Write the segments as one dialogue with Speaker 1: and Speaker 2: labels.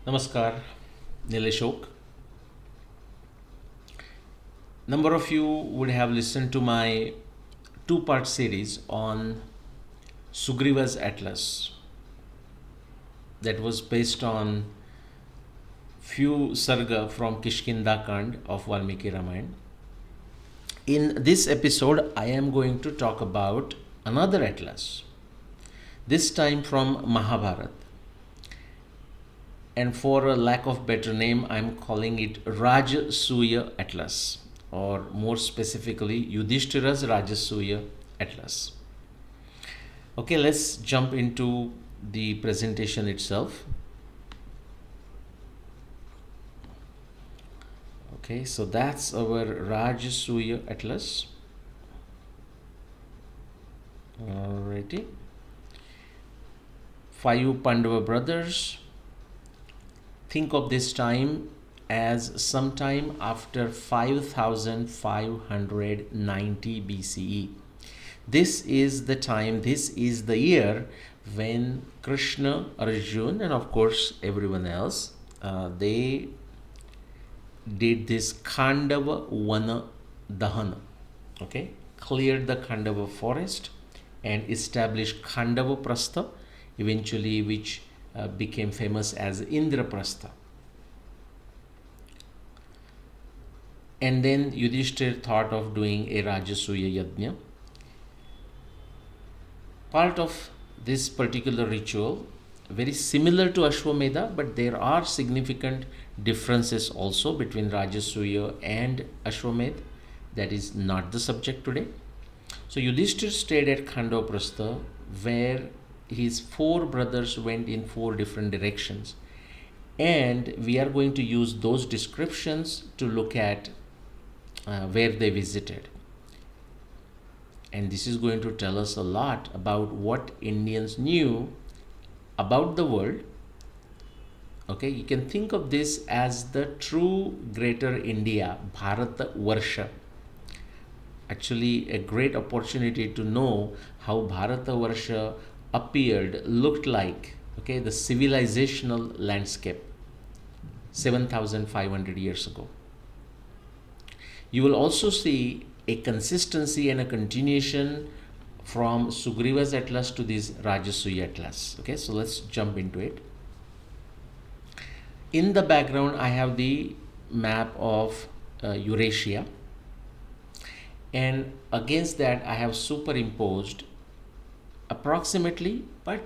Speaker 1: Namaskar, Nilesh. Number of you would have listened to my two-part series on Sugriva's Atlas that was based on few sarga from Kishkinda Kand of Valmiki Ramayana. In this episode, I am going to talk about another atlas, this time from Mahabharata. And for a lack of better name, I'm calling it Rajasuya Atlas, or more specifically, Yudhishthira's Rajasuya Atlas. Okay, let's jump into the presentation itself. Okay, so that's our Rajasuya Atlas. Alrighty. Five Pandava brothers. Think of this time as sometime after 5590 BCE. This is the time, this is the year when Krishna, Arjuna, and of course everyone else, they did this Khandava Vana Dahana, okay, cleared the Khandava forest and established Khandava Prastha, eventually which became famous as Indraprastha. And then Yudhishthir thought of doing a Rajasuya Yajna. Part of this particular ritual, very similar to Ashwamedha, but there are significant differences also between Rajasuya and Ashwamedha. That is not the subject today. So Yudhishthir stayed at Khandava where his four brothers went in four different directions, and we are going to use those descriptions to look at where they visited, and this is going to tell us a lot about what Indians knew about the world. Okay, you can think of this as the true greater India, Bharatvarsha. Actually, a great opportunity to know how Bharatvarsha appeared, looked like, okay, the civilizational landscape 7,500 years ago. You will also see a consistency and a continuation from Sugriva's Atlas to this Rajasuya Atlas. Okay, so let's jump into it. In the background, I have the map of Eurasia, and against that, I have superimposed approximately, but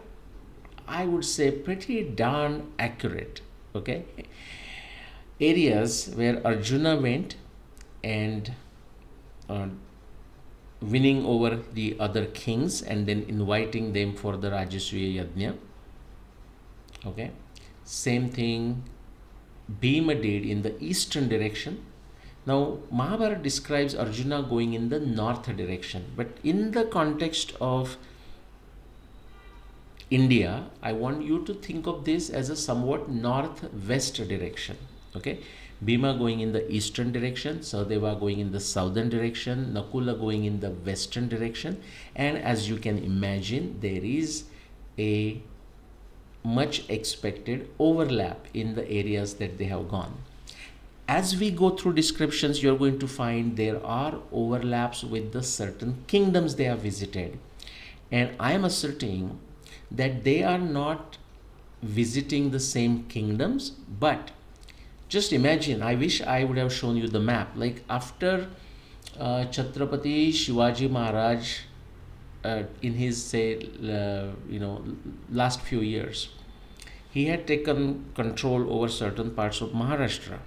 Speaker 1: I would say pretty darn accurate, okay, areas where Arjuna went and winning over the other kings and then inviting them for the Rajasuya Yajna. Okay, same thing Bhima did in the eastern direction. Now Mahabharata describes Arjuna going in the north direction, but in the context of India, I want you to think of this as a somewhat northwest direction. Okay, Bhima going in the eastern direction, Sahadeva going in the southern direction, Nakula going in the western direction, and as you can imagine, there is a much expected overlap in the areas that they have gone. As we go through descriptions, you're going to find there are overlaps with the certain kingdoms they have visited, and I am asserting that they are not visiting the same kingdoms, but just imagine, I wish I would have shown you the map, like after Chhatrapati Shivaji Maharaj in his say last few years, he had taken control over certain parts of Maharashtra,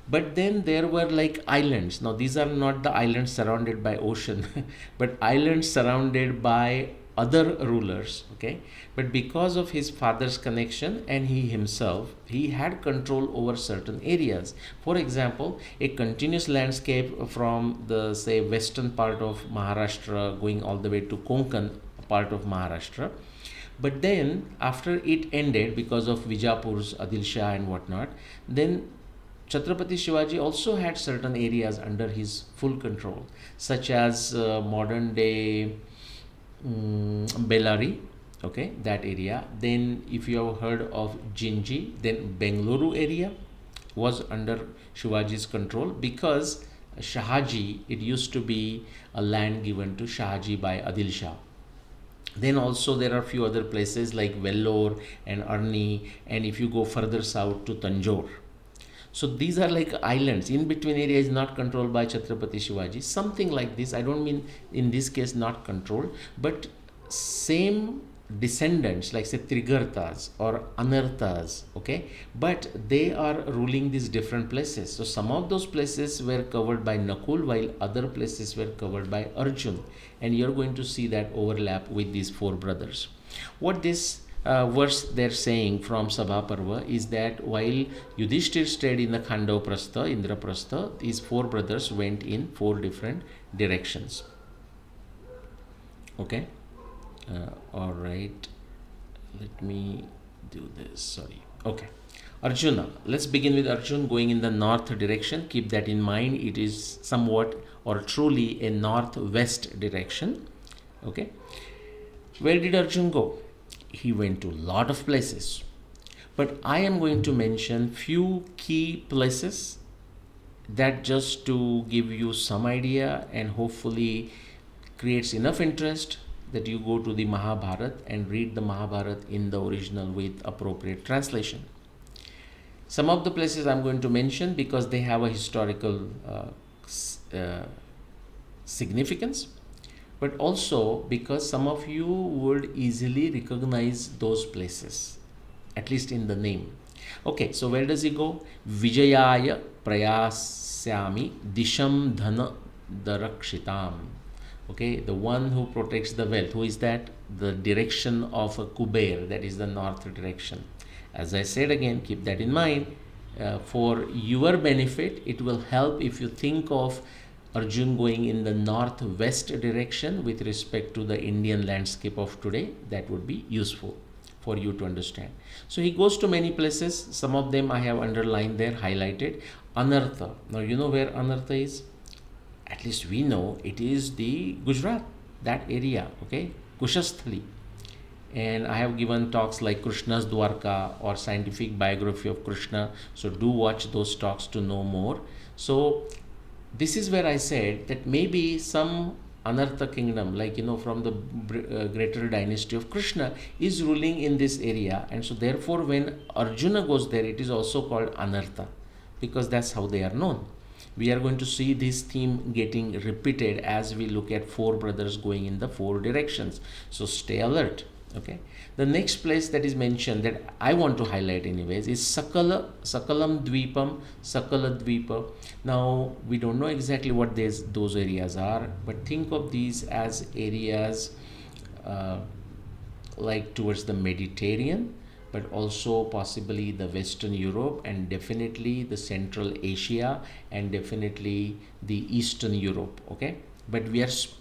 Speaker 1: but then there were like islands. Now these are not the islands surrounded by ocean but islands surrounded by other rulers, okay, but because of his father's connection and he himself, he had control over certain areas. For example, a continuous landscape from the say western part of Maharashtra going all the way to Konkan part of Maharashtra, but then after it ended because of Vijapur's Adil Shah and whatnot, then Chhatrapati Shivaji also had certain areas under his full control, such as modern day Bellary, okay, that area. Then if you have heard of Jinji, then Bengaluru area was under Shivaji's control, because Shahaji, it used to be a land given to Shahaji by Adil Shah. Then also there are few other places like Vellore and Arni, and if you go further south to Tanjore. So these are like islands. In between area is not controlled by Chhatrapati Shivaji. Something like this. I don't mean in this case not controlled, but same descendants like say Trigartas or Anarthas, okay, but they are ruling these different places. So some of those places were covered by Nakul, while other places were covered by Arjun, and you're going to see that overlap with these four brothers. What this verse they're saying from Sabha Parva is that while Yudhishthir stayed in the Khandava Indraprastha, these four brothers went in four different directions. Okay. All right, let me do this. Sorry. Okay. Arjuna. Let's begin with Arjun going in the north direction. Keep that in mind. It is somewhat or truly a northwest direction. Okay. Where did Arjun go? He went to a lot of places. But I am going to mention few key places, that just to give you some idea and hopefully creates enough interest that you go to the Mahabharata and read the Mahabharata in the original with appropriate translation. Some of the places I'm going to mention because they have a historical significance, but also because some of you would easily recognize those places, at least in the name. Okay, so where does he go? Vijayaya prayasyami disham dhana darakshitam. Okay, the one who protects the wealth. Who is that? The direction of a Kuber, that is the north direction. As I said again, keep that in mind. For your benefit, it will help if you think of Arjun going in the northwest direction with respect to the Indian landscape of today. That would be useful for you to understand. So he goes to many places. Some of them I have underlined there, highlighted. Anartha. Now you know where Anartha is? At least we know it is the Gujarat, that area, okay, Kushasthali. And I have given talks like Krishna's Dwarka or scientific biography of Krishna. So do watch those talks to know more. So this is where I said that maybe some Anartha kingdom, like from the greater dynasty of Krishna, is ruling in this area. And so therefore when Arjuna goes there, it is also called Anartha, because that's how they are known. We are going to see this theme getting repeated as we look at four brothers going in the four directions. So stay alert. Okay. The next place that is mentioned that I want to highlight anyways is Sakalam Dvipam, Sakala Dvipa. Now we don't know exactly what those areas are, but think of these as areas like towards the Mediterranean, but also possibly the Western Europe, and definitely the Central Asia, and definitely the Eastern Europe. Okay, but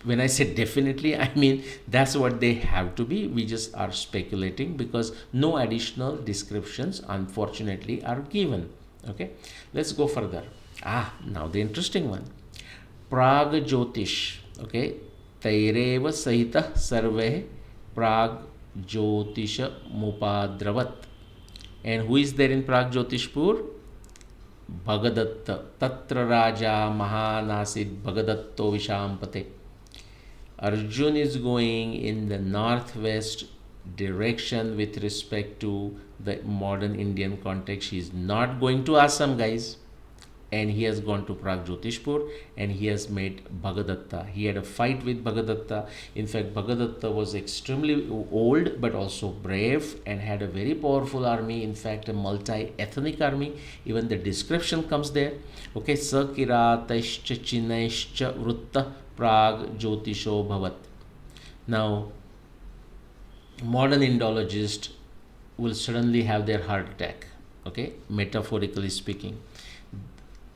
Speaker 1: when I say definitely, I mean that's what they have to be. We just are speculating because no additional descriptions unfortunately are given. Okay, let's go further. Now the interesting one, Prag Jyotish. Okay, Taireva Sahita Sarve Prag Jyotisha Mupadravat. And who is there in Prag Jyotishpur? Bhagadatta. Tatra Raja Mahanasid Bhagadatto Vishampate. Arjun is going in the northwest direction with respect to the modern Indian context. He is not going to Assam, guys. And he has gone to Pragjotishpur and he has met Bhagadatta. He had a fight with Bhagadatta. In fact, Bhagadatta was extremely old but also brave and had a very powerful army. In fact, a multi-ethnic army. Even the description comes there. Okay, Sakirataishcha Chinaishcha Vrutta Pragjotisho Bhavat. Now, modern Indologists will suddenly have their heart attack. Okay, metaphorically speaking.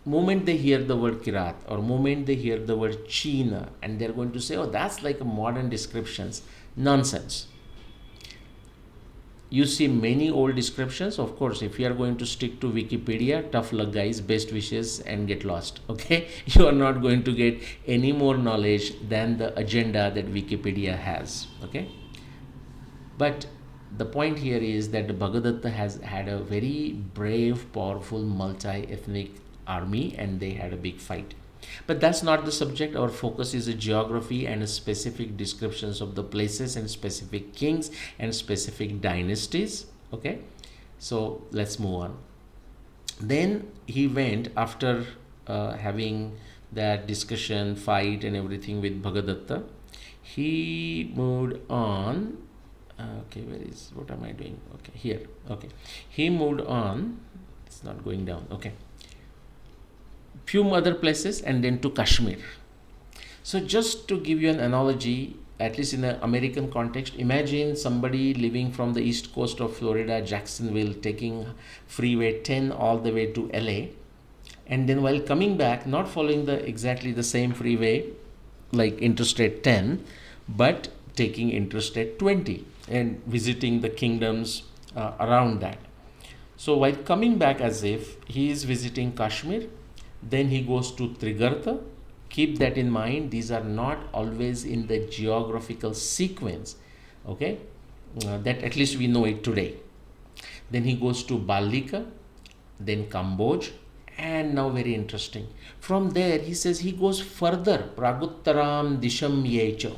Speaker 1: Moment they hear the word Kirat or moment they hear the word China, and they're going to say, oh, that's like a modern descriptions. Nonsense. You see many old descriptions. Of course, if you are going to stick to Wikipedia, tough luck, guys, best wishes and get lost. Okay, you are not going to get any more knowledge than the agenda that Wikipedia has. Okay, But the point here is that the Bhagadatta has had a very brave, powerful, multi-ethnic army, and they had a big fight. But that's not the subject. Our focus is a geography and a specific descriptions of the places and specific kings and specific dynasties. Okay, so let's move on. Then he went after having that discussion, fight, and everything with Bhagadatta. He moved on. Okay, where is, what am I doing? Okay, here. Okay, he moved on. It's not going down. Okay, few other places and then to Kashmir. So just to give you an analogy, at least in the American context, imagine somebody living from the east coast of Florida, Jacksonville, taking freeway 10 all the way to LA, and then while coming back, not following the exactly the same freeway like Interstate 10, but taking Interstate 20 and visiting the kingdoms around that. So while coming back, as if he is visiting Kashmir, then he goes to Trigarta. Keep that in mind. These are not always in the geographical sequence. Okay, that at least we know it today. Then he goes to Balika, then Kamboj, and now very interesting. From there, he says he goes further. Praguttaram Disham Yecha.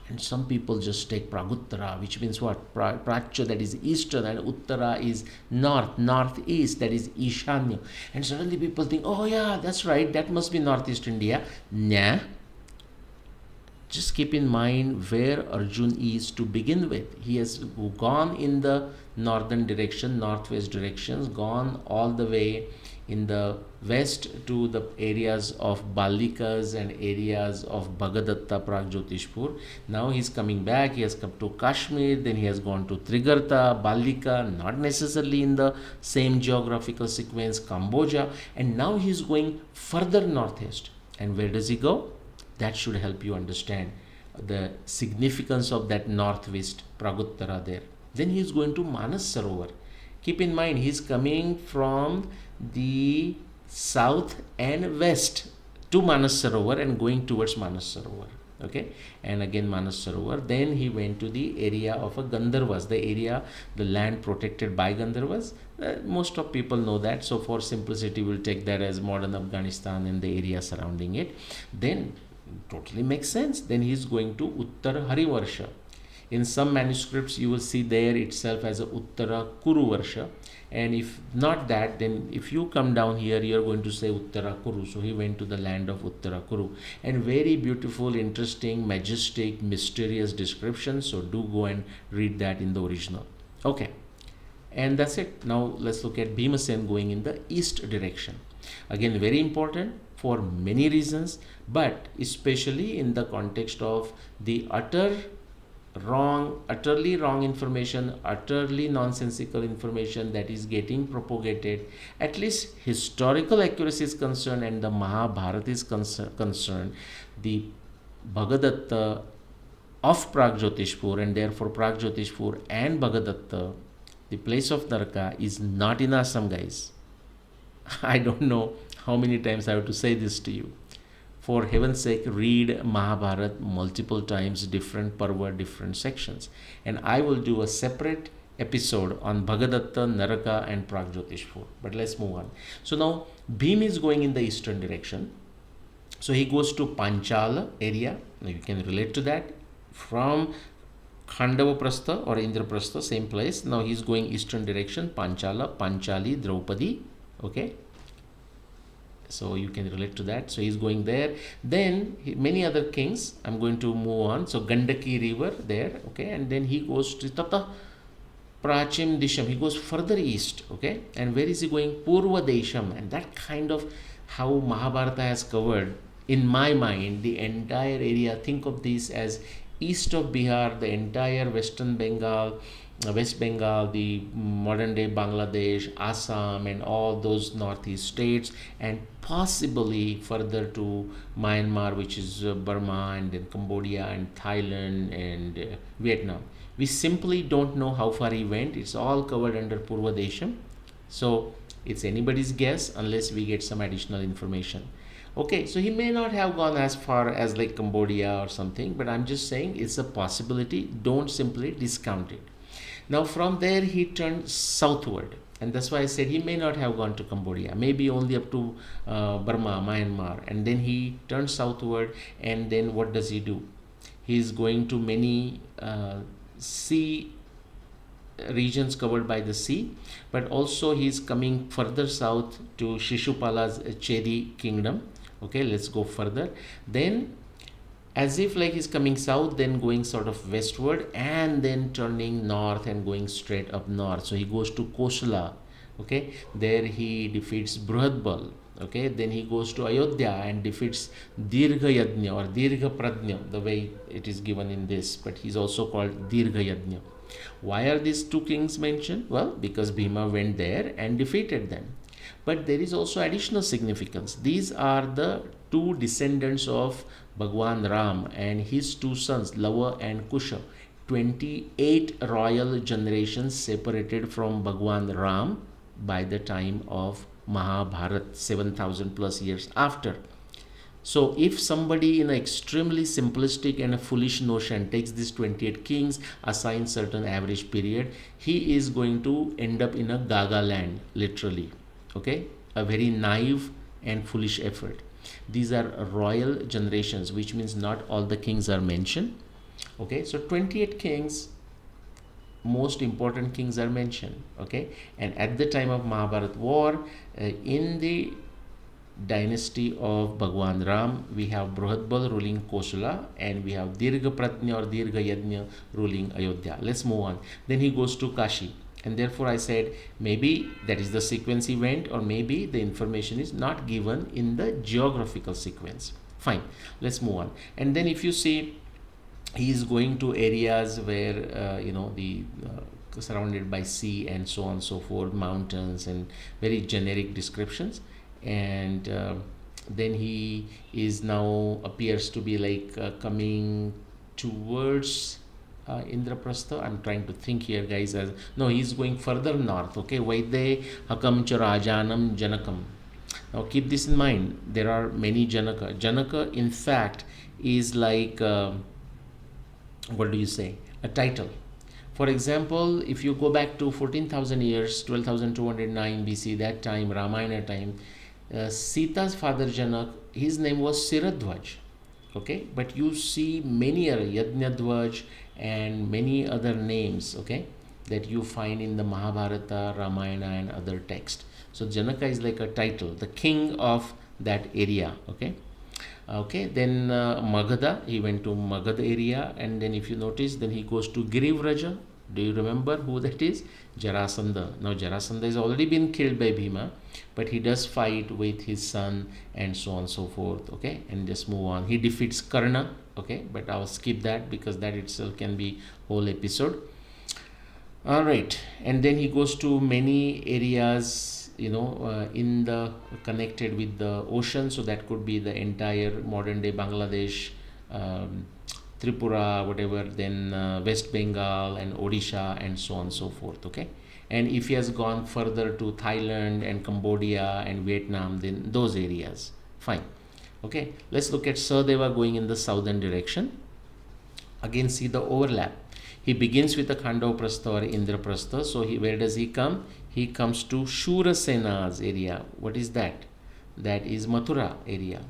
Speaker 1: And some people just take Praguttara, which means what? Pracha, that is eastern, and Uttara is north, northeast, that is Ishanya. And suddenly people think, oh yeah, that's right, that must be northeast India. Nah. Just keep in mind where Arjun is to begin with. He has gone in the northern direction, northwest directions, gone all the way in the west to the areas of Balikas and areas of Bhagadatta, Pragjotishpur. Now he's coming back, he has come to Kashmir, then he has gone to Trigarta, Balika, not necessarily in the same geographical sequence, Cambodia, and now he's going further northeast. And where does he go? That should help you understand the significance of that northwest Praguttara there. Then he is going to Manas Sarovar. Keep in mind, he is coming from the south and west to Manas Sarovar and going towards Manas Sarovar. Okay, and again Manas Sarovar. Then he went to the area of a Gandharvas, the area, the land protected by Gandharvas. Most of people know that, so for simplicity we'll take that as modern Afghanistan and the area surrounding it. Then totally makes sense. Then he is going to Uttar Harivarsha. In some manuscripts you will see there itself as a Uttara Kuru Varsha, and if not that, then if you come down here you are going to say Uttara Kuru. So he went to the land of Uttara Kuru, and very beautiful, interesting, majestic, mysterious description. So do go and read that in the original. Okay, and that's it. Now let's look at Bhimasen going in the east direction. Again, very important for many reasons, but especially in the context of the utterly wrong information, utterly nonsensical information that is getting propagated. At least historical accuracy is concerned and the Mahabharata is concerned, the Bhagadatta of Pragjotishpur, and therefore Pragjotishpur and Bhagadatta, the place of Naraka, is not in Assam, guys. I don't know how many times I have to say this to you. For heaven's sake, read Mahabharata multiple times, different parva, different sections. And I will do a separate episode on Bhagadatta, Naraka and Pragjotishpur. But let's move on. So now Bhima is going in the eastern direction. So he goes to Panchala area. Now you can relate to that. From Khandavaprastha or Indraprastha, same place. Now he's going eastern direction, Panchala, Panchali, Draupadi. Okay. So you can relate to that. So he's going there. Then many other kings. I'm going to move on. So Gandaki river there. Okay. And then he goes to Tata Prachim Disham. He goes further east. Okay. And where is he going? Purva Desham. And that kind of how Mahabharata has covered, in my mind, the entire area. Think of this as east of Bihar, the entire Western Bengal, West Bengal, the modern day Bangladesh, Assam, and all those northeast states, and possibly further to Myanmar, which is Burma, and then Cambodia, and Thailand, and Vietnam. We simply don't know how far he went. It's all covered under Purva Desham. So it's anybody's guess unless we get some additional information. Okay, so he may not have gone as far as like Cambodia or something, but I'm just saying it's a possibility. Don't simply discount it. Now, from there, he turned southward, and that's why I said he may not have gone to Cambodia, maybe only up to Burma, Myanmar, and then he turned southward. And then what does he do? He is going to many sea regions covered by the sea, but also he is coming further south to Shishupala's Chedi kingdom. Okay, let's go further. Then, as if like he's coming south, then going sort of westward, and then turning north and going straight up north. So he goes to Kosala. Okay, there he defeats Bruhadbal. Okay, then he goes to Ayodhya and defeats Dirgha Yajna or Dirgha Pradnya, the way it is given in this, but he's also called Dirgha Yajna. Why are these two kings mentioned? Well, because Bhima went there and defeated them. But there is also additional significance. These are the two descendants of Bhagwan Ram and his two sons, Lava and Kusha. 28 royal generations separated from Bhagwan Ram by the time of Mahabharat, 7,000 plus years after. So, if somebody in an extremely simplistic and a foolish notion takes these 28 kings, assigns certain average period, he is going to end up in a Gaga land, literally. Okay, a very naive and foolish effort. These are royal generations, which means not all the kings are mentioned. Okay, so 28 kings, most important kings are mentioned. Okay, and at the time of Mahabharat war, in the dynasty of Bhagwan Ram, we have Bruhadbal ruling Kosala, and we have Dirgha Pratnya or Dirgha Yajna ruling Ayodhya. Let's move on. Then he goes to Kashi, and therefore I said maybe that is the sequence he went, or maybe the information is not given in the geographical sequence. Fine, let's move on. And then if you see, he is going to areas where the surrounded by sea and so on and so forth, mountains and very generic descriptions. And then he is now appears to be like coming towards Indraprastha. I'm trying to think here, guys. No, he's going further north. Okay, Vaidhe Hakam Charajanam Janakam. Now keep this in mind. There are many Janaka. Janaka, in fact, is like what do you say? A title. For example, if you go back to 14,000 years, 12,209 BC, that time, Ramayana time, Sita's father Janak, his name was Siradhvaj. Okay, but you see many other Yajnadhvaj and many other names, okay, that you find in the Mahabharata, Ramayana, and other texts. So Janaka is like a title, the king of that area. Okay. Okay, then Magadha, he went to Magadha area, and then if you notice, then he goes to Girivraja. Do you remember who that is? Jarasandha. Now Jarasandha has already been killed by Bhima, but he does fight with his son and so on and so forth. Okay, and just move on. He defeats Karna. Okay, but I'll skip that because that itself can be whole episode. All right, and then he goes to many areas in the connected with the ocean, so that could be the entire modern day Bangladesh, Tripura, whatever, then West Bengal and Odisha and so on and so forth. Okay, and if he has gone further to Thailand and Cambodia and Vietnam, then those areas. Fine. Okay, let's look at Sahadeva going in the southern direction. Again, see the overlap. He begins with the Khandavaprastha or Indraprastha. So where does he come? He comes to Shurasena's area. What is that? That is Mathura area.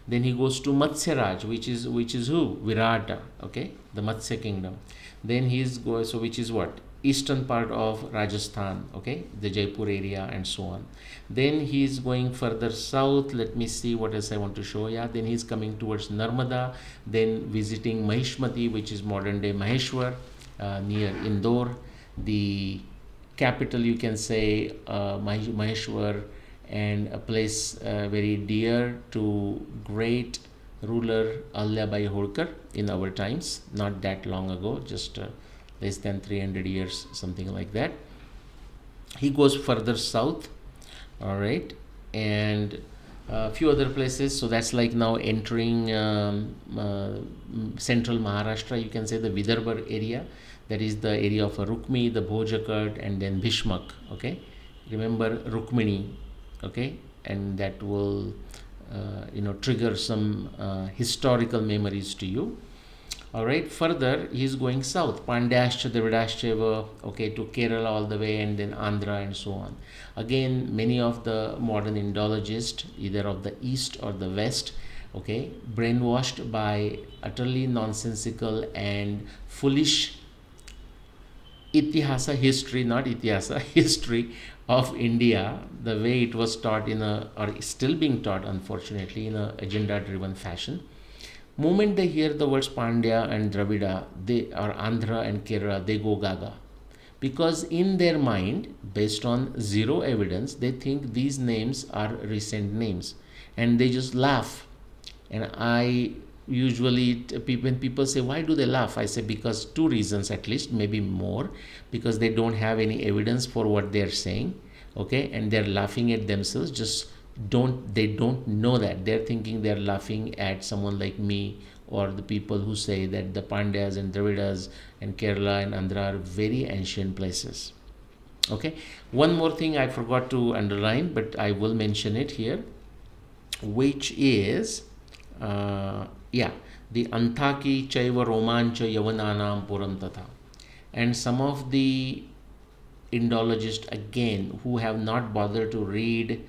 Speaker 1: Then he goes to Matsyaraj, which is who? Virata. Okay, the Matsya kingdom. Then which is what? Eastern part of Rajasthan. Okay, the Jaipur area and so on. Then he is going further south. Let me see what else I want to show. Yeah, then he is coming towards Narmada. Then visiting Mahishmati, which is modern day Maheshwar, near Indore. The capital, you can say, Maheshwar, and a place very dear to great ruler Ahilyabai Holkar in our times, not that long ago, just less than 300 years, something like that. He goes further south, all right, and a few other places. So that's like now entering central Maharashtra, you can say the Vidarbha area. That is the area of Rukmi, the Bhojakat, and then Bhishmak. Okay, remember Rukmini. Okay, and that will trigger some historical memories to you. All right, further he is going south, Pandyascha Dravidascha, okay, to Kerala all the way, and then Andhra and so on. Again, many of the modern Indologists, either of the east or the west, okay, brainwashed by utterly nonsensical and foolish itihasa history, not itihasa, history of India, the way it was taught or still being taught, unfortunately, in a agenda driven fashion. Moment they hear the words Pandya and Dravida, or Andhra and Kerala, they go gaga. Because in their mind, based on zero evidence, they think these names are recent names. And they just laugh. And I usually, when people say, why do they laugh? I say, because two reasons at least, maybe more. Because they don't have any evidence for what they're saying. Okay, and they're laughing at themselves, they don't know that they're thinking they're laughing at someone like me, or the people who say that the Pandyas and Dravidas and Kerala and Andhra are very ancient places. Okay, one more thing I forgot to underline, but I will mention it here, which is the Anthaki Chaiva Romancha Yavananam Puram Tatha. And some of the Indologists again who have not bothered to read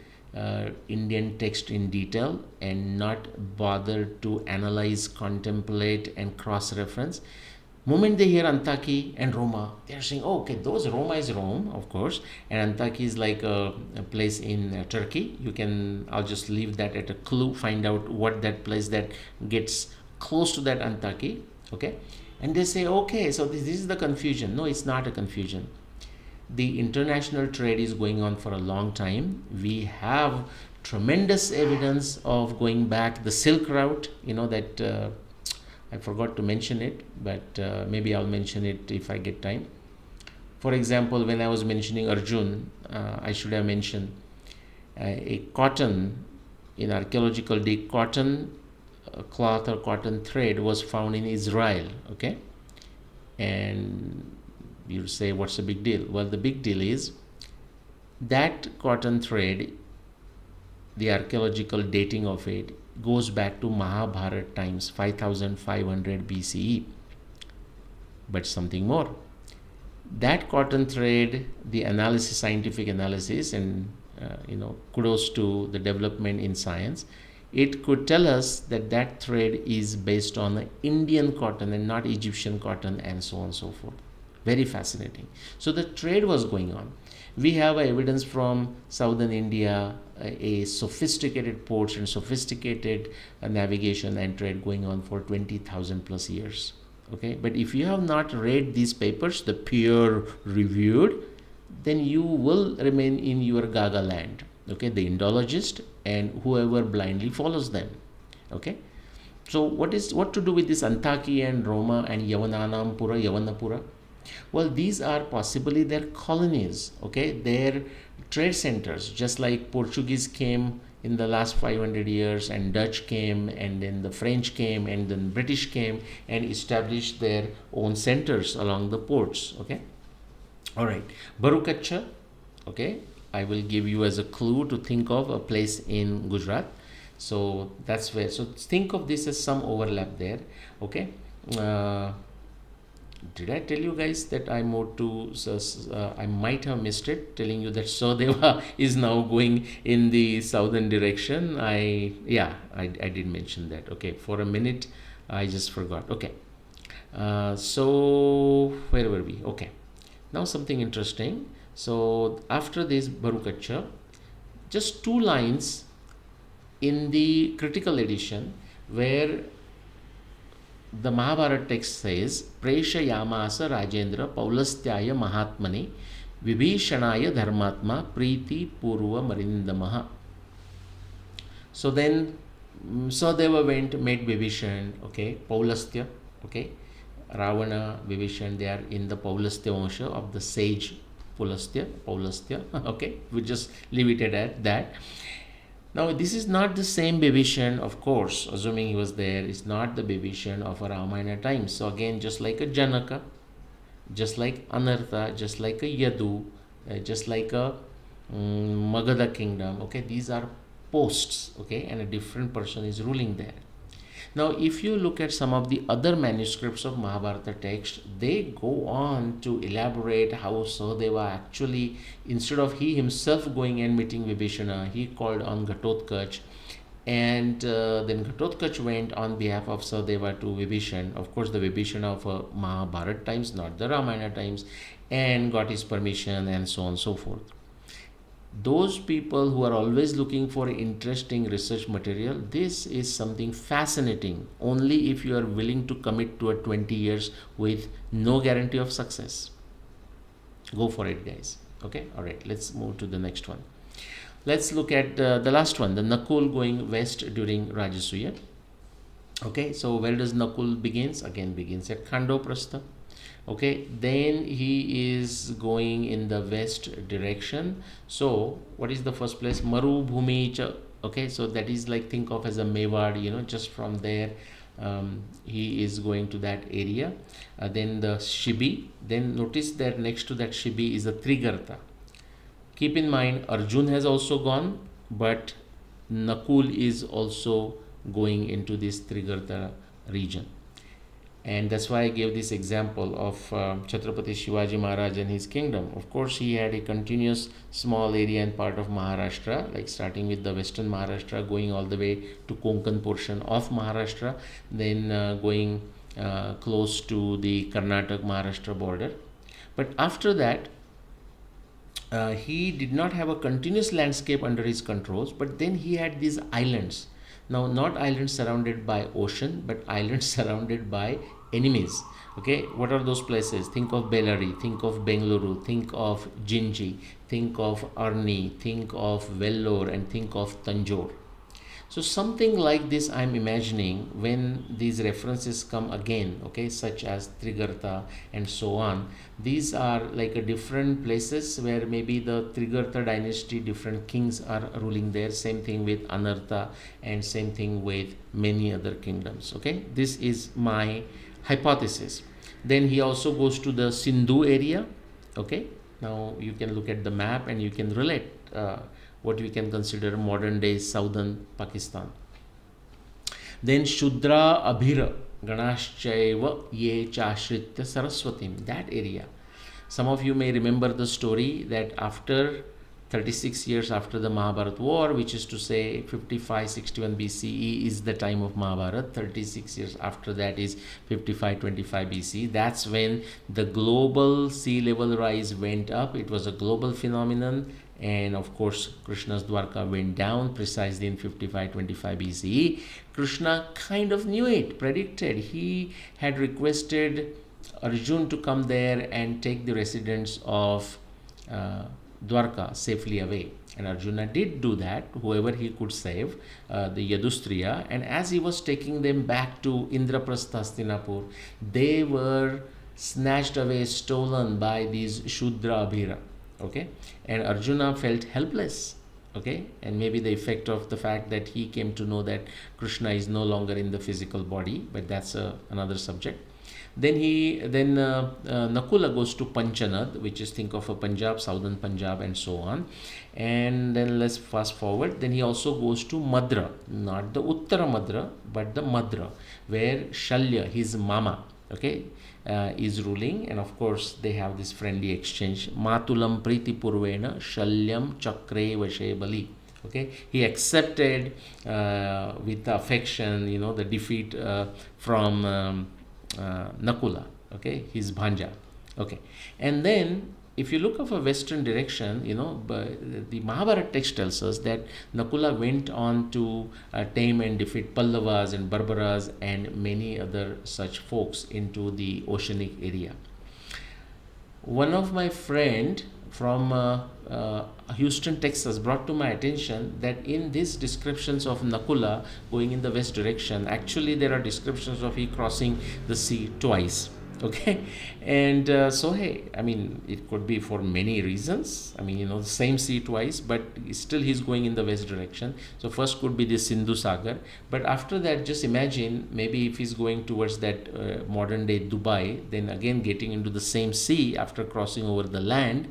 Speaker 1: Indian text in detail and not bothered to analyze, contemplate and cross-reference. Moment they hear Antaki and Roma, they are saying, oh, okay, Roma is Rome, of course, and Antaki is like a place in Turkey. I'll just leave that at a clue, find out what that place that gets close to that Antaki, okay? And they say, okay, so this is the confusion. No, it's not a confusion. The international trade is going on for a long time. We have tremendous evidence of going back the Silk Route, that I forgot to mention it, but maybe I'll mention it if I get time. For example, when I was mentioning Arjuna, I should have mentioned a cotton, in archaeological dig, cotton cloth or cotton thread was found in Israel, okay? And you say, what's the big deal? Well, the big deal is that cotton thread, the archaeological dating of it goes back to Mahabharata times, 5500 BCE. But something more. That cotton thread, the analysis, scientific analysis, and kudos to the development in science, it could tell us that thread is based on Indian cotton and not Egyptian cotton, and so on and so forth. Very fascinating. So the trade was going on. We have evidence from southern India, a sophisticated ports and sophisticated navigation and trade going on for 20,000 plus years. Okay, but if you have not read these papers, the peer reviewed, then you will remain in your Gaga land. Okay, the Indologist and whoever blindly follows them. Okay, so what to do with this Antaki and Roma and Yavanapura? Well, these are possibly their colonies, okay, their trade centers, just like Portuguese came in the last 500 years, and Dutch came, and then the French came, and then British came and established their own centers along the ports, okay. All right, Bharukacha, okay, I will give you as a clue to think of a place in Gujarat. So that's where, so think of this as some overlap there, okay. Did I tell you guys that I moved to, I might have missed it, telling you that Sahadeva is now going in the southern direction. I did mention that. Okay, for a minute, I just forgot. Okay, so where were we? Okay, now something interesting. So after this Bharukacha, just 2 lines in the critical edition where the Mahabharata text says, Preshayamasa Rajendra Paulastyaya Mahatmani Vibhishanaya Dharmatma Preeti Purva Marindamaha. So then Sahadeva went, made Vibhishan, okay, Paulastya, okay, Ravana, Vibhishan, they are in the Paulastya Vansha of the sage Paulastya, okay, we just leave it at that. Now, this is not the same Vibhishan, of course, assuming he was there, it's not the Vibhishan of a Ramayana times. So again, just like a Janaka, just like Anartha, just like a Yadu, just like a Magadha kingdom, okay, these are posts, okay, and a different person is ruling there. Now, if you look at some of the other manuscripts of Mahabharata text, they go on to elaborate how Sahadeva actually, instead of he himself going and meeting Vibhishana, he called on Ghatotkacha, and then Ghatotkacha went on behalf of Sahadeva to Vibhishan, of course the Vibhishana of Mahabharata times, not the Ramayana times, and got his permission and so on and so forth. Those people who are always looking for interesting research material, this is something fascinating only if you are willing to commit to a 20 years with no guarantee of success. Go for it, guys. Okay, all right, let's move to the next one. Let's look at the last one, the Nakul going west during Rajasuya. Okay, so where does Nakul begins? Again begins at Khandoprastha. Okay, then he is going in the west direction. So what is the first place? Maru Bhumi Cha. Okay, so that is like, think of as a Mewar, just from there he is going to that area. Then the Shibi. Then notice that next to that Shibi is a Trigarta. Keep in mind, Arjun has also gone, but Nakul is also going into this Trigarta region. And that's why I gave this example of Chhatrapati Shivaji Maharaj and his kingdom. Of course, he had a continuous small area and part of Maharashtra, like starting with the western Maharashtra, going all the way to Konkan portion of Maharashtra, then going close to the Karnataka-Maharashtra border. But after that, he did not have a continuous landscape under his controls, but then he had these islands. Now, not islands surrounded by ocean, but islands surrounded by enemies. Okay, what are those places? Think of Bellary, think of Bengaluru, think of Jinji, think of Arni, think of Vellore, and think of Tanjore. So something like this I'm imagining when these references come again, okay, such as Trigarta and so on. These are like a different places where maybe the Trigarta dynasty, different kings are ruling there. Same thing with Anartha, and same thing with many other kingdoms. Okay, this is my hypothesis. Then he also goes to the Sindhu area. Okay, now you can look at the map and you can relate what we can consider modern day southern Pakistan. Then Shudra Abhira Ganashchaiva Ye Chashritya Saraswatim, that area. Some of you may remember the story that after 36 years after the Mahabharata war, which is to say 5561 BCE is the time of Mahabharata, 36 years after that is 5525 BCE. That's when the global sea level rise went up. It was a global phenomenon, and of course Krishna's Dwarka went down precisely in 5525 BCE. Krishna kind of knew it, predicted. He had requested Arjuna to come there and take the residents of Dwarka safely away, and Arjuna did do that, whoever he could save, the Yudhishthir, and as he was taking them back to Indraprastha Hastinapur, they were snatched away, stolen by these Shudra Abhira. Okay, and Arjuna felt helpless. Okay, and maybe the effect of the fact that he came to know that Krishna is no longer in the physical body, but that's another subject. Then Nakula goes to Panchanad, which is, think of a Punjab, southern Punjab, and so on. And then let's fast forward. Then he also goes to Madra, not the Uttara Madra, but the Madra, where Shalya, his mama, okay, is ruling. And of course, they have this friendly exchange. Matulam Priti Purvena Shalyam Chakre Vashe Bali. Okay, he accepted with affection, the defeat from Nakula, okay, his Bhanja. Okay, and then if you look of a western direction, the Mahabharata text tells us that Nakula went on to tame and defeat Pallavas and Barbaras and many other such folks into the oceanic area. One of my friend from Houston, Texas, brought to my attention that in these descriptions of Nakula going in the west direction, actually there are descriptions of he crossing the sea twice. Okay, and so hey, I mean, it could be for many reasons. I mean, the same sea twice, but still he's going in the west direction. So first could be the Sindhu Sagar, but after that, just imagine maybe if he's going towards that modern day Dubai, then again getting into the same sea after crossing over the land,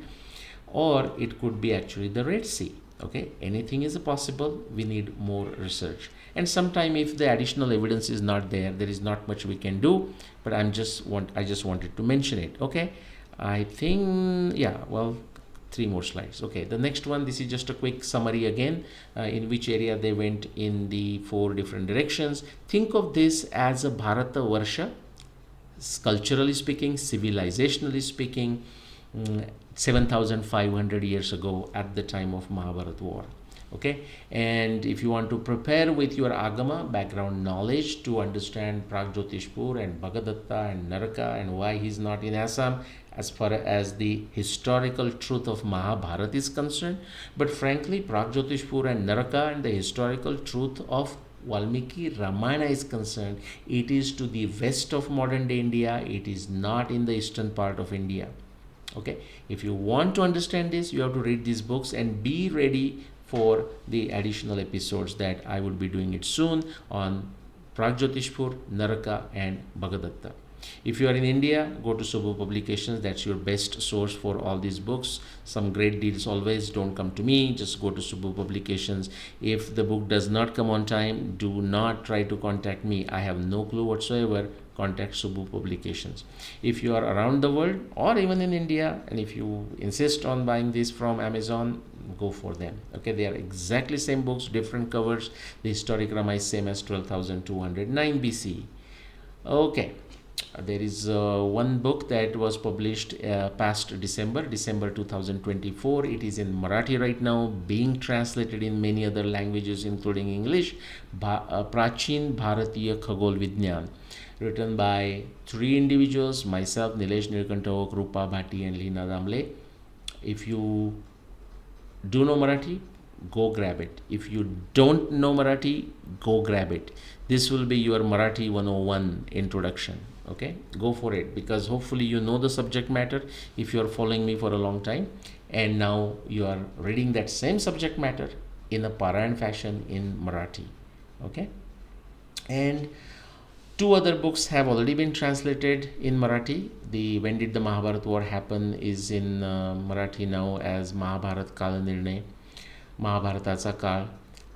Speaker 1: or it could be actually the Red Sea. Okay, anything is possible. We need more research. And sometime if the additional evidence is not there, there is not much we can do. But I just wanted to mention it. Okay, I think, yeah, well, three more slides. Okay, the next one, this is just a quick summary again, in which area they went in the four different directions. Think of this as a Bharatvarsha, culturally speaking, civilizationally speaking, 7,500 years ago at the time of Mahabharat war. Okay, and if you want to prepare with your Agama background knowledge to understand Pragjotishpur and Bhagadatta and Naraka and why he's not in Assam as far as the historical truth of Mahabharata is concerned, but frankly, Pragjotishpur and Naraka and the historical truth of Valmiki Ramayana is concerned, it is to the west of modern day India, it is not in the eastern part of India. Okay, if you want to understand this, you have to read these books and be ready for the additional episodes that I will be doing it soon on Pragjotishpur, Naraka and Bhagadatta. If you are in India, go to Subbu Publications. That's your best source for all these books. Some great deals always. Don't come to me. Just go to Subbu Publications. If the book does not come on time, do not try to contact me. I have no clue whatsoever. Contact Subbu Publications. If you are around the world or even in India, and if you insist on buying this from Amazon, go for them. Okay, they are exactly same books, different covers. The historic Rama is same as 12,209 BC. Okay, there is one book that was published past December 2024. It is in Marathi right now, being translated in many other languages including English. Prachin Bharatiya Khagol Vigyan, written by three individuals, myself, Nilesh Nirkantavok, Rupa Bhati and Leena Damle. If you do know Marathi, go grab it. If you don't know Marathi, go grab it. This will be your Marathi 101 introduction. Okay, go for it, because hopefully you know the subject matter if you are following me for a long time, and now you are reading that same subject matter in a Parayan fashion in Marathi. Okay, and two other books have already been translated in Marathi. The When Did the Mahabharat War Happen is in Marathi now as Mahabharat Kal Nirnay, Mahabharatacha Kal,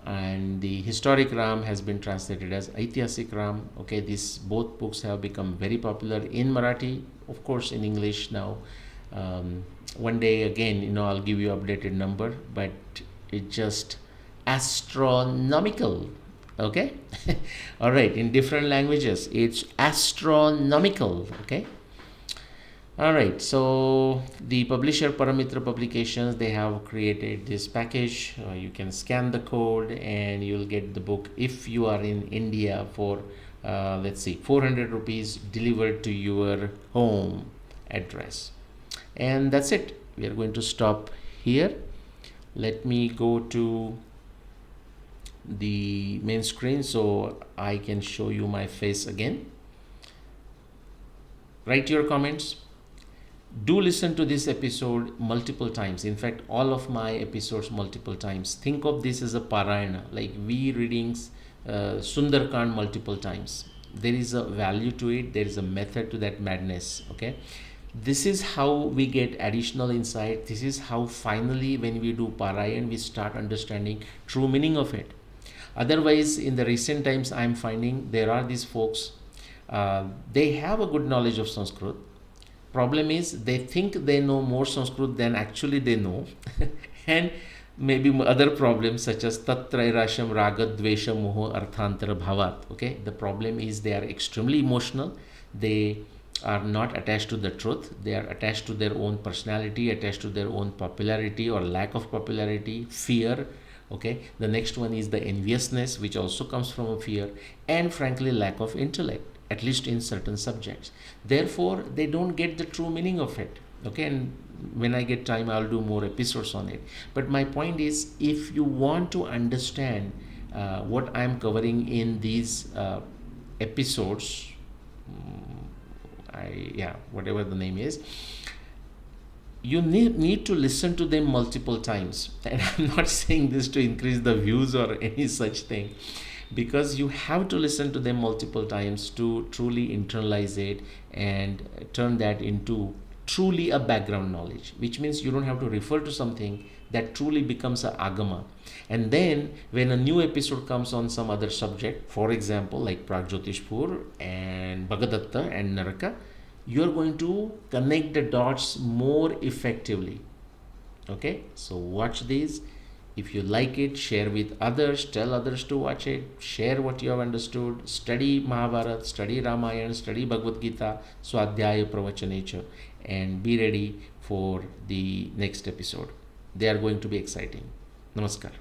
Speaker 1: and the Historic Ram has been translated as Aitihasik Ram. Okay, these both books have become very popular in Marathi, of course in English now. One day again, I'll give you updated number, but it's just astronomical. Okay, all right, in different languages it's astronomical. Okay, all right, so the publisher Paramitra Publications, they have created this package. You can scan the code and you'll get the book if you are in India for let's see, 400 rupees delivered to your home address. And that's it. We are going to stop here. Let me go to the main screen so I can show you my face again. Write your comments. Do listen to this episode multiple times. In fact, all of my episodes multiple times. Think of this as a Parayana, like we reading Sundarkand multiple times. There is a value to it. There is a method to that madness. Okay, this is how we get additional insight. This is how finally when we do Parayan, we start understanding true meaning of it. Otherwise, in the recent times, I am finding there are these folks, they have a good knowledge of Sanskrit. Problem is, they think they know more Sanskrit than actually they know. And maybe other problems such as Tatrairasham Raga Dvesha Moho Arthantara Bhavat. Okay, the problem is they are extremely emotional. They are not attached to the truth. They are attached to their own personality, attached to their own popularity or lack of popularity, fear. Okay, the next one is the enviousness, which also comes from a fear, and frankly lack of intellect, at least in certain subjects. Therefore, they don't get the true meaning of it. Okay, and when I get time, I'll do more episodes on it. But my point is, if you want to understand what I'm covering in these episodes, whatever the name is, you need to listen to them multiple times. And I'm not saying this to increase the views or any such thing, because you have to listen to them multiple times to truly internalize it and turn that into truly a background knowledge, which means you don't have to refer to something that truly becomes a agama. And then when a new episode comes on some other subject, for example like Pragjotishpur and Bhagadatta and Naraka, you are going to connect the dots more effectively. Okay, so watch these. If you like it, share with others, tell others to watch it, share what you have understood, study Mahabharata, study Ramayana, study Bhagavad Gita, Swadhyaya Pravachanecha, and be ready for the next episode. They are going to be exciting. Namaskar.